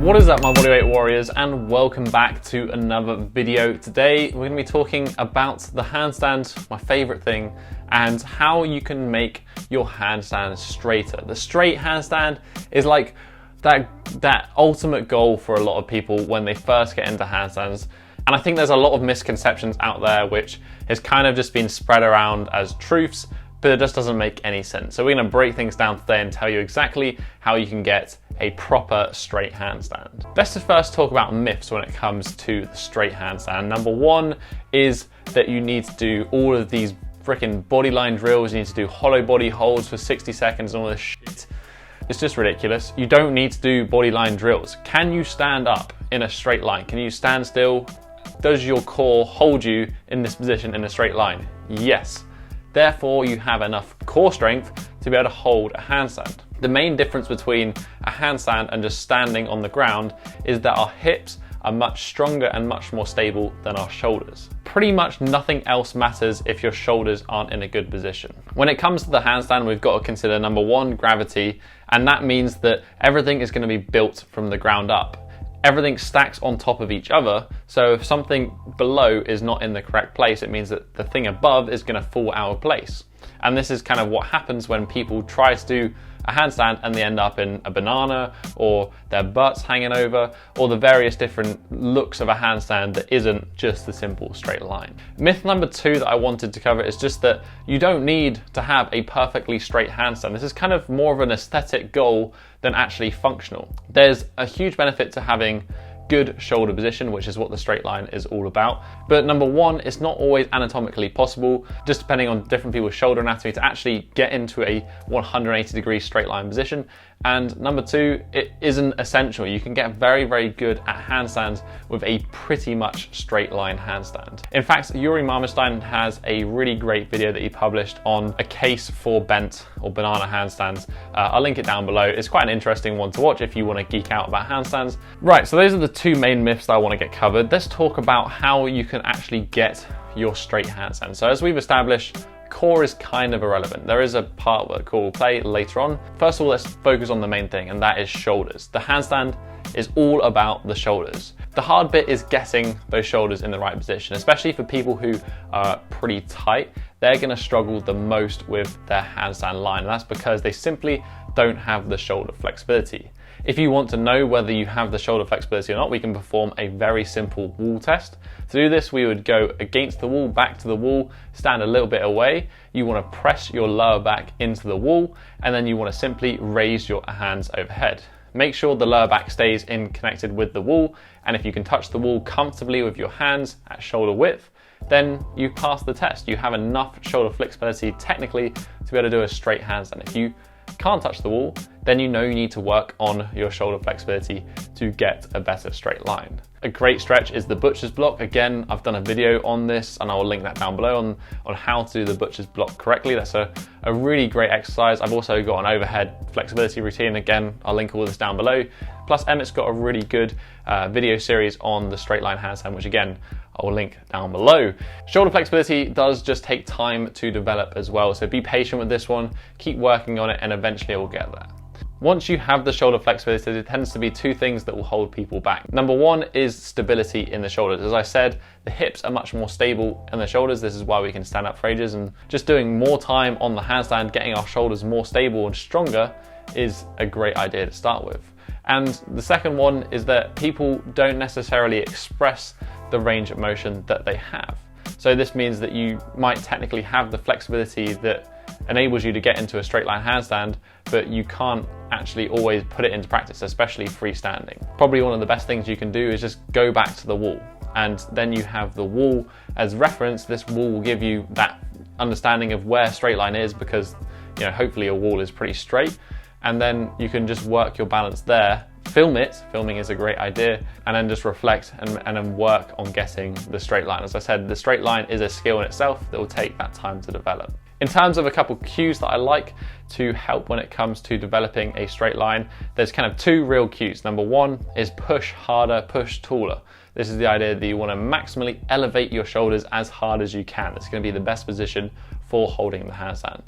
What is up, my bodyweight warriors, and welcome back to another video. Today we're going to be talking about the handstand, my favorite thing, and how you can make your handstand straighter. The straight handstand is like that ultimate goal for a lot of people when they first get into handstands. And I think there's a lot of misconceptions out there which has kind of just been spread around as truths, but it just doesn't make any sense. So we're gonna break things down today and tell you exactly how you can get a proper straight handstand. Let's just first talk about myths when it comes to the straight handstand. Number one is that you need to do all of these freaking bodyline drills. You need to do hollow body holds for 60 seconds and all this shit. It's just ridiculous. You don't need to do bodyline drills. Can you stand up in a straight line? Can you stand still? Does your core hold you in this position in a straight line? Yes. Therefore, you have enough core strength to be able to hold a handstand. The main difference between a handstand and just standing on the ground is that our hips are much stronger and much more stable than our shoulders. Pretty much nothing else matters if your shoulders aren't in a good position. When it comes to the handstand, we've got to consider number one, gravity, and that means that everything is going to be built from the ground up. Everything stacks on top of each other, so if something below is not in the correct place, it means that the thing above is going to fall out of place. And this is kind of what happens when people try to do a handstand and they end up in a banana, or their butts hanging over, or the various different looks of a handstand that isn't just the simple straight line. Myth number two that I wanted to cover is just that you don't need to have a perfectly straight handstand. This is kind of more of an aesthetic goal than actually functional. There's a huge benefit to having good shoulder position, which is what the straight line is all about. But number one, it's not always anatomically possible, just depending on different people's shoulder anatomy, to actually get into a 180-degree straight line position. And number two, it isn't essential. You can get very, very good at handstands with a pretty much straight line handstand. In fact, Yuri Marmerstein has a really great video that he published on a case for bent or banana handstands. I'll link it down below. It's quite an interesting one to watch if you want to geek out about handstands. Right, so those are the two main myths that I want to get covered. Let's talk about how you can actually get your straight handstand. So as we've established, core is kind of irrelevant. There is a part that we'll play later on. First of all, let's focus on the main thing, and that is shoulders. The handstand is all about the shoulders. The hard bit is getting those shoulders in the right position, especially for people who are pretty tight. They're gonna struggle the most with their handstand line, and that's because they simply don't have the shoulder flexibility. If you want to know whether you have the shoulder flexibility or not, we can perform a very simple wall test. To do this, we would go against the wall, back to the wall, stand a little bit away. You want to press your lower back into the wall, and then you want to simply raise your hands overhead. Make sure the lower back stays connected with the wall, and if you can touch the wall comfortably with your hands at shoulder width, then you pass the test. You have enough shoulder flexibility technically to be able to do a straight handstand. If you can't touch the wall, then you know you need to work on your shoulder flexibility to get a better straight line. A great stretch is the butcher's block. Again, I've done a video on this and I will link that down below on how to do the butcher's block correctly. That's a really great exercise. I've also got an overhead flexibility routine. Again, I'll link all this down below. Plus Emmett's got a really good video series on the straight line handstand, which again, I will link down below. Shoulder flexibility does just take time to develop as well. So be patient with this one, keep working on it, and eventually it will get there. Once you have the shoulder flexibility, there tends to be two things that will hold people back. Number one is stability in the shoulders. As I said, the hips are much more stable in the shoulders. This is why we can stand up for ages, and just doing more time on the handstand, getting our shoulders more stable and stronger is a great idea to start with. And the second one is that people don't necessarily express the range of motion that they have. So this means that you might technically have the flexibility that enables you to get into a straight line handstand, but you can't actually always put it into practice, especially freestanding. Probably one of the best things you can do is just go back to the wall, and then you have the wall as reference. This wall will give you that understanding of where straight line is, because hopefully your wall is pretty straight, and then you can just work your balance there. Film it, filming is a great idea, and then just reflect and then work on getting the straight line. As I said, the straight line is a skill in itself that will take that time to develop. In terms of a couple cues that I like to help when it comes to developing a straight line, there's kind of two real cues. Number one is push harder, push taller. This is the idea that you want to maximally elevate your shoulders as hard as you can. It's going to be the best position for holding the handstand.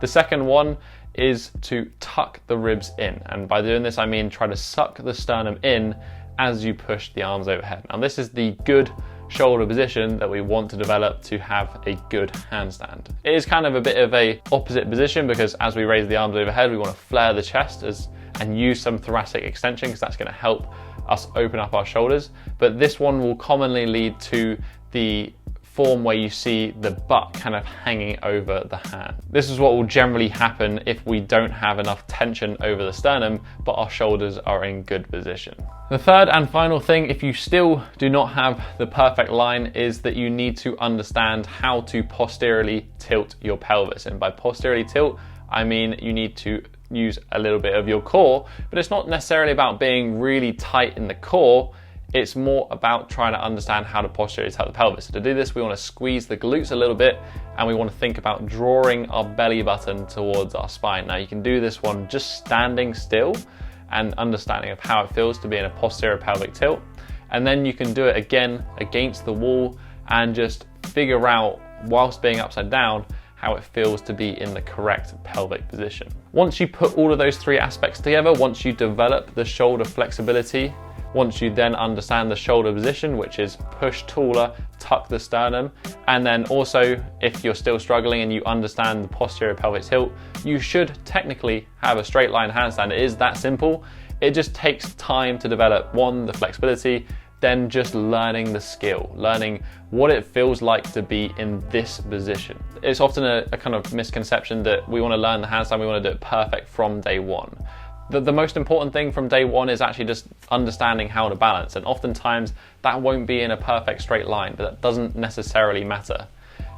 The second one is to tuck the ribs in. And by doing this, I mean try to suck the sternum in as you push the arms overhead. Now this is the good shoulder position that we want to develop to have a good handstand. It is kind of a bit of a opposite position because as we raise the arms overhead, we want to flare the chest and use some thoracic extension because that's going to help us open up our shoulders. But this one will commonly lead to the form where you see the butt kind of hanging over the hand. This is what will generally happen if we don't have enough tension over the sternum, but our shoulders are in good position. The third and final thing, if you still do not have the perfect line, is that you need to understand how to posteriorly tilt your pelvis. And by posteriorly tilt, I mean you need to use a little bit of your core, but it's not necessarily about being really tight in the core. It's more about trying to understand how to posteriorly tilt the pelvis. So to do this, we want to squeeze the glutes a little bit and we want to think about drawing our belly button towards our spine. Now you can do this one just standing still and understanding of how it feels to be in a posterior pelvic tilt. And then you can do it again against the wall and just figure out, whilst being upside down, how it feels to be in the correct pelvic position. Once you put all of those three aspects together, once you develop the shoulder flexibility, once you then understand the shoulder position, which is push taller, tuck the sternum, and then also if you're still struggling and you understand the posterior pelvic tilt, you should technically have a straight line handstand. It is that simple. It just takes time to develop, one, the flexibility, then just learning the skill, learning what it feels like to be in this position. It's often a kind of misconception that we want to learn the handstand, we want to do it perfect from day one. The most important thing from day one is actually just understanding how to balance, and oftentimes that won't be in a perfect straight line, but that doesn't necessarily matter.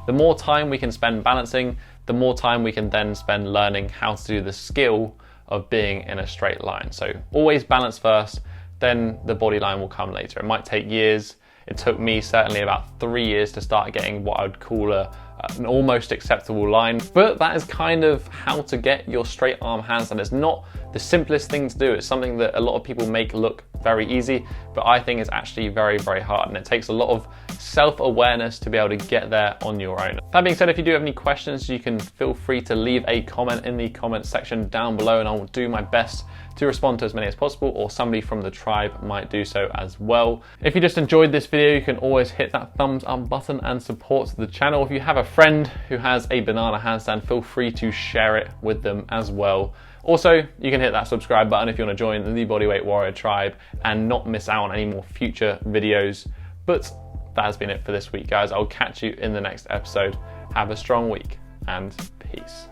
The more time we can spend balancing, the more time we can then spend learning how to do the skill of being in a straight line. So always balance first, then the body line will come later. It might take years. It took me certainly about 3 years to start getting what I would call an almost acceptable line, but that is kind of how to get your straight arm handstand. It's not the simplest thing to do. It's something that a lot of people make look very easy, but I think it's actually very, very hard, and it takes a lot of self-awareness to be able to get there on your own. That being said, if you do have any questions, you can feel free to leave a comment in the comment section down below, and I will do my best to respond to as many as possible, or somebody from the tribe might do so as well. If you just enjoyed this video, you can always hit that thumbs up button and support the channel. If you have a friend who has a banana handstand, feel free to share it with them as well. Also, you can hit that subscribe button if you want to join the Bodyweight Warrior tribe and not miss out on any more future videos. But that has been it for this week, guys. I'll catch you in the next episode. Have a strong week and peace.